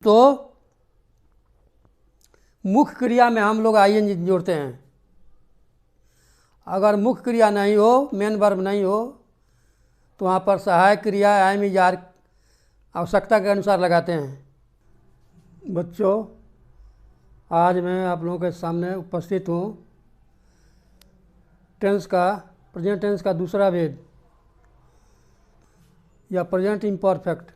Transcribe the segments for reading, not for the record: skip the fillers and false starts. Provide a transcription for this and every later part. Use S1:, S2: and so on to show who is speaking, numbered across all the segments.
S1: तो मुख्य क्रिया में हम लोग आईएनजी जोड़ते हैं। अगर मुख्य क्रिया नहीं हो, मेन वर्ब नहीं हो, तो वहाँ पर सहायक क्रिया एम इज आर आवश्यकता के अनुसार लगाते हैं। बच्चों, आज मैं आप लोगों के सामने उपस्थित हूँ प्रेजेंट टेंस का दूसरा भेद या प्रेजेंट इम्परफेक्ट।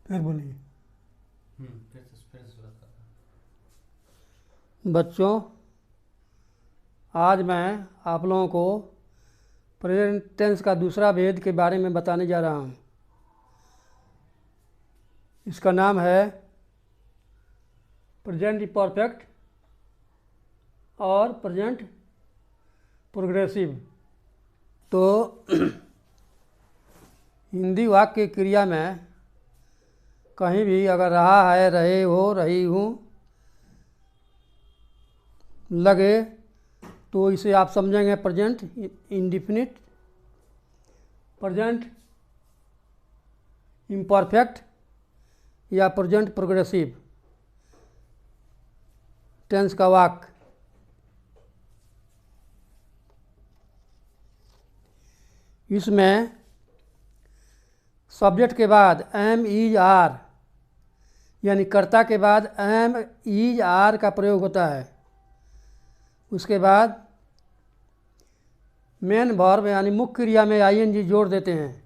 S1: फिर बोलिए। बच्चों, आज मैं आप लोगों को प्रेजेंट टेंस का दूसरा भेद के बारे में बताने जा रहा हूँ। इसका नाम है प्रेजेंट परफेक्ट और प्रेजेंट प्रोग्रेसिव। तो हिंदी वाक्य क्रिया में कहीं भी अगर रहा है, रहे हो, रही हूँ लगे तो इसे आप समझेंगे प्रेजेंट इंडिफिनिट, प्रेजेंट इम्परफेक्ट या प्रेजेंट प्रोग्रेसिव टेंस का वाक्य। इसमें सब्जेक्ट के बाद एम इज आर यानी कर्ता के बाद एम इज आर का प्रयोग होता है। उसके बाद मेन वर्ब यानी मुख्य क्रिया में आईएनजी जोड़ देते हैं।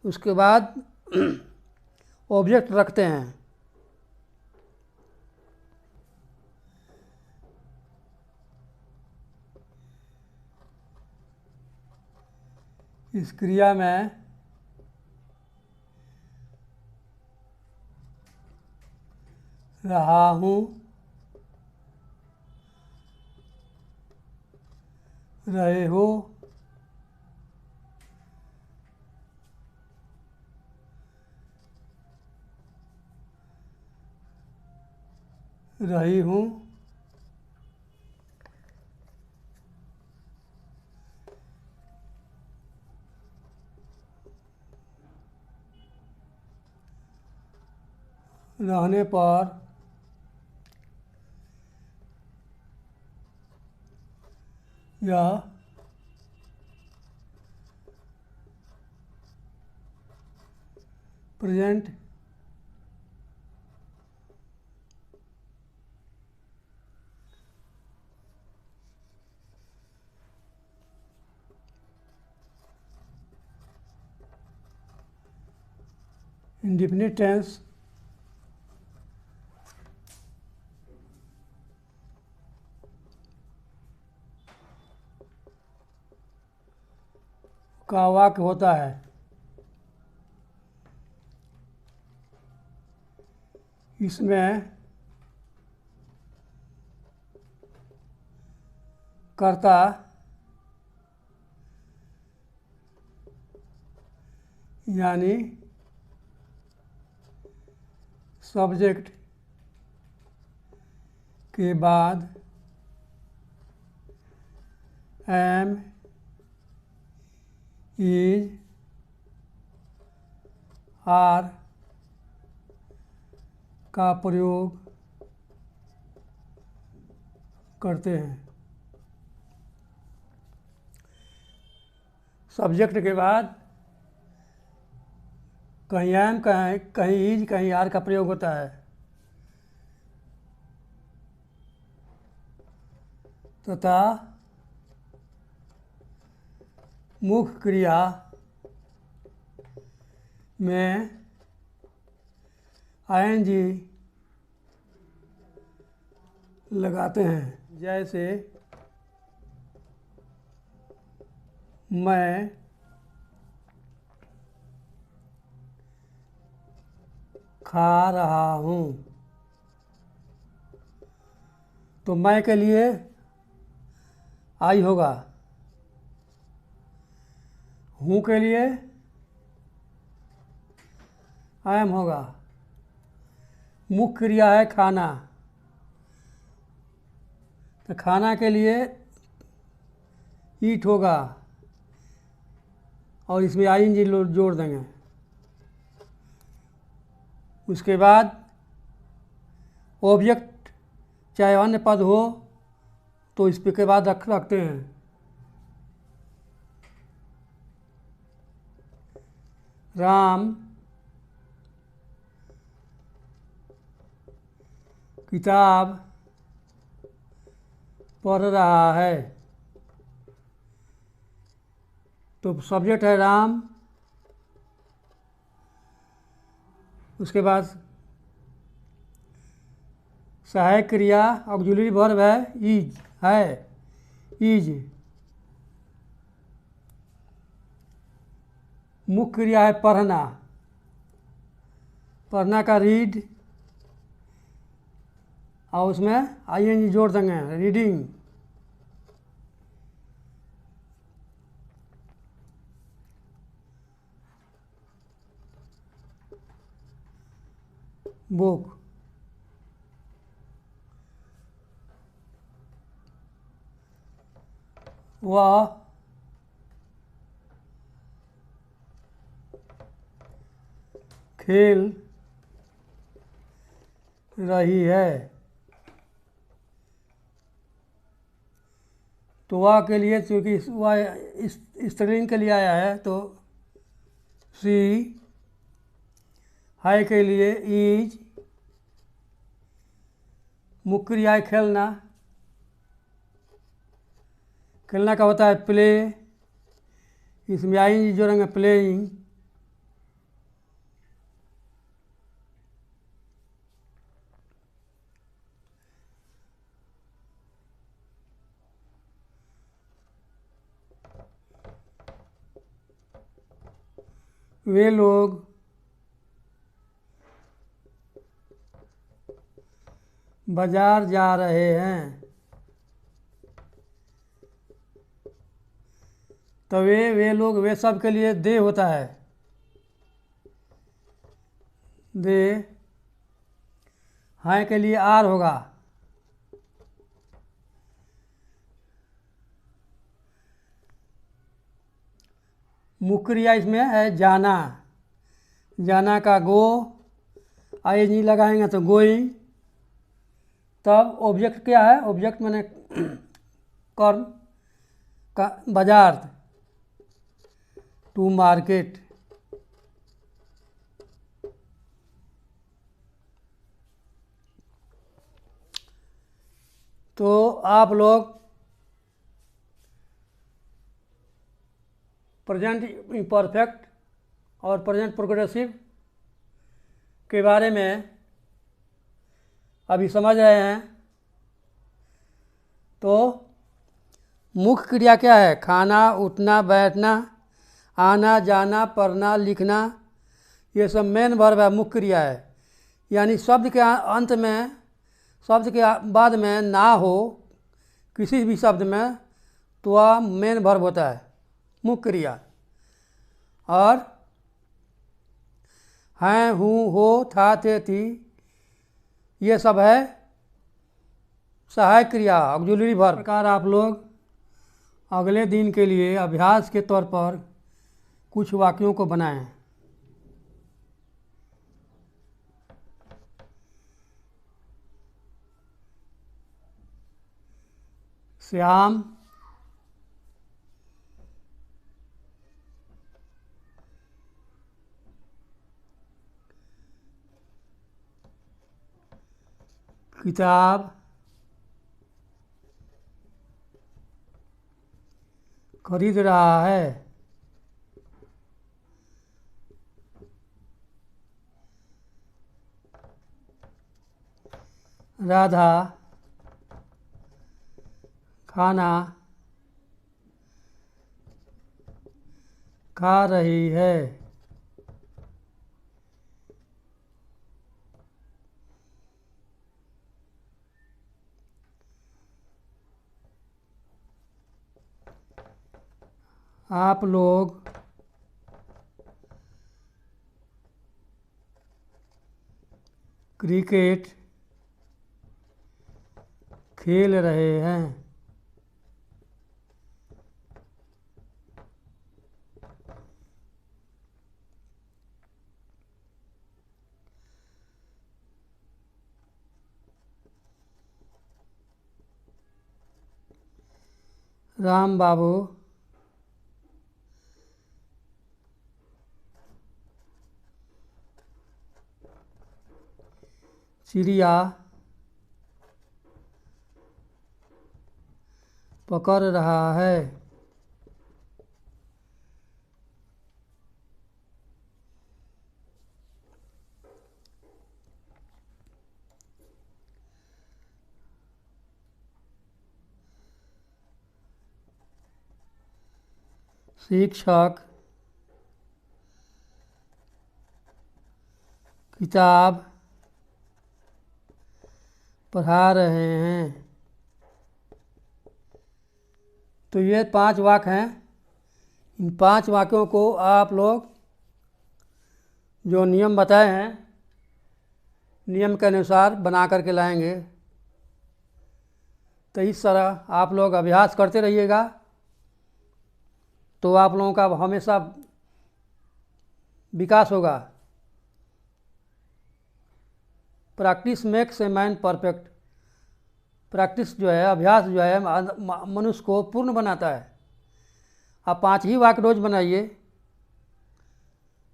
S1: उसके बाद ऑब्जेक्ट रखते हैं। इस क्रिया में रहा हूँ, रहे हो, रही हूँ, रहने पर, या प्रेजेंट इंडिफिनिट टेंस का वाक्य होता है। इसमें कर्ता यानी सब्जेक्ट के बाद एम इज आर का प्रयोग करते हैं। सब्जेक्ट के बाद कहीं एम, कहीं इज, कहीं आर का प्रयोग होता है तथा मुख्य क्रिया में आईएनजी लगाते हैं। जैसे मैं खा रहा हूँ। तो मैं के लिए आई होगा, हूँ के लिए एम होगा। मुख्य क्रिया है खाना, तो खाना के लिए ईट होगा और इसमें आईएनजी जोड़ देंगे। उसके बाद ऑब्जेक्ट चाहे अन्य पद हो तो इस पे के बाद रखते हैं। राम किताब पढ़ रहा है। तो सब्जेक्ट है राम, उसके बाद सहायक क्रिया ऑक्सिलरी वर्ब है इज। मुख्य क्रिया है पढ़ना, पढ़ना का रीड और उसमें आईएनजी जोड़ देंगे, रीडिंग। बुक, वह खेल रही है। तो वह के लिए, क्योंकि वह इस स्त्रीलिंग के लिए आया है, तो सी है के लिए इज। मुख्य क्रिया है खेलना, खेलना का होता है प्ले, इसमें आईएनजी जोड़ेंगे प्लेइंग। वे लोग बाजार जा रहे हैं। तो वे लोग, वे सब के लिए दे होता है, दे। हैं के लिए आर होगा। मुख्य क्रिया इसमें है जाना, जाना का गो, आईएनजी लगाएंगे तो गोइंग। तब ऑब्जेक्ट क्या है, ऑब्जेक्ट मैंने कर्म का बाजार, टू मार्केट। तो आप लोग प्रेजेंट इम्परफेक्ट और प्रेजेंट प्रोग्रेसिव के बारे में अभी समझ रहे हैं। तो मुख्य क्रिया क्या है, खाना, उठना, बैठना, आना, जाना, पढ़ना, लिखना, ये सब मेन वर्ब है, मुख्य क्रिया है। यानी शब्द के अंत में, शब्द के बाद में ना हो किसी भी शब्द में, तो वह मेन वर्ब होता है, मुख्य क्रिया। और हैं, हूँ, हो, था, थे, थी, ये सब है सहायक क्रिया, ऑक्सिलरी वर्ब। प्रकार आप लोग अगले दिन के लिए अभ्यास के तौर पर कुछ वाक्यों को बनाएं। श्याम किताब खरीद रहा है। राधा खाना खा रही है। आप लोग क्रिकेट खेल रहे हैं। राम बाबू चिड़िया पकड़ रहा है। शिक्षक किताब पढ़ा रहे हैं। तो ये 5 वाक्य हैं। इन 5 वाक्यों को आप लोग जो नियम बताए हैं नियम के अनुसार बना करके लाएंगे। तो इस तरह आप लोग अभ्यास करते रहिएगा तो आप लोगों का हमेशा विकास होगा। Practice makes a man perfect. Practice जो है, अभ्यास जो है मनुष्य को पूर्ण बनाता है। आप 5 ही वाक्य रोज बनाइए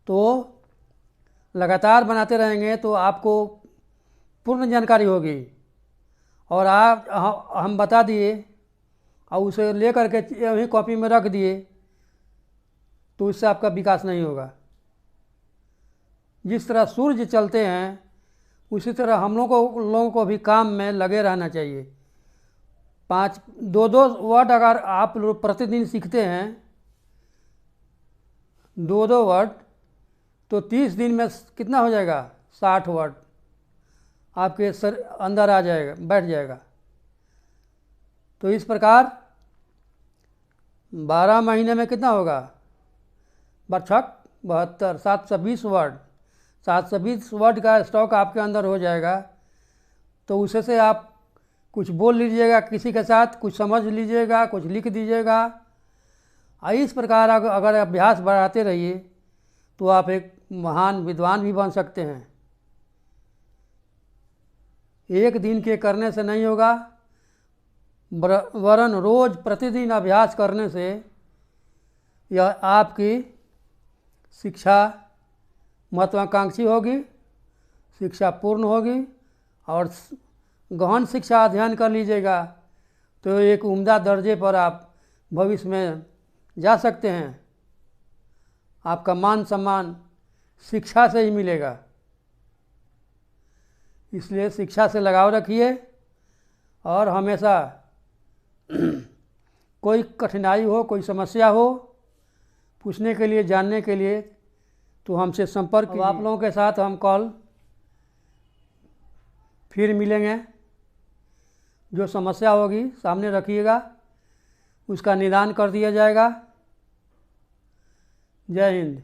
S1: तो लगातार बनाते रहेंगे तो आपको पूर्ण जानकारी होगी। और आप हम बता दिए और उसे ले करके वहीं कॉपी में रख दिए तो इससे आपका विकास नहीं होगा। जिस तरह सूर्य चलते हैं उसी तरह हम लोगों को भी काम में लगे रहना चाहिए। 2 वर्ड अगर आप लोग प्रतिदिन सीखते हैं 2 वर्ड तो 30 दिन में कितना हो जाएगा? 60 वर्ड आपके सर अंदर आ जाएगा, बैठ जाएगा। तो इस प्रकार 12 महीने में कितना होगा? 72 720 वर्ड। 720 वर्ड का स्टॉक आपके अंदर हो जाएगा। तो उससे से आप कुछ बोल लीजिएगा किसी के साथ, कुछ समझ लीजिएगा, कुछ लिख दीजिएगा। इस प्रकार अगर अभ्यास बढ़ाते रहिए तो आप एक महान विद्वान भी बन सकते हैं। एक दिन के करने से नहीं होगा, वरन रोज प्रतिदिन अभ्यास करने से यह आपकी शिक्षा महत्वाकांक्षी होगी, शिक्षा पूर्ण होगी। और गहन शिक्षा अध्ययन कर लीजिएगा तो एक उम्दा दर्जे पर आप भविष्य में जा सकते हैं। आपका मान सम्मान शिक्षा से ही मिलेगा। इसलिए शिक्षा से लगाव रखिए और हमेशा कोई कठिनाई हो, कोई समस्या हो, पूछने के लिए, जानने के लिए तो हमसे संपर्क कीजिए। आप लोगों के साथ हम कल फिर मिलेंगे। जो समस्या होगी सामने रखिएगा, उसका निदान कर दिया जाएगा। जय हिंद।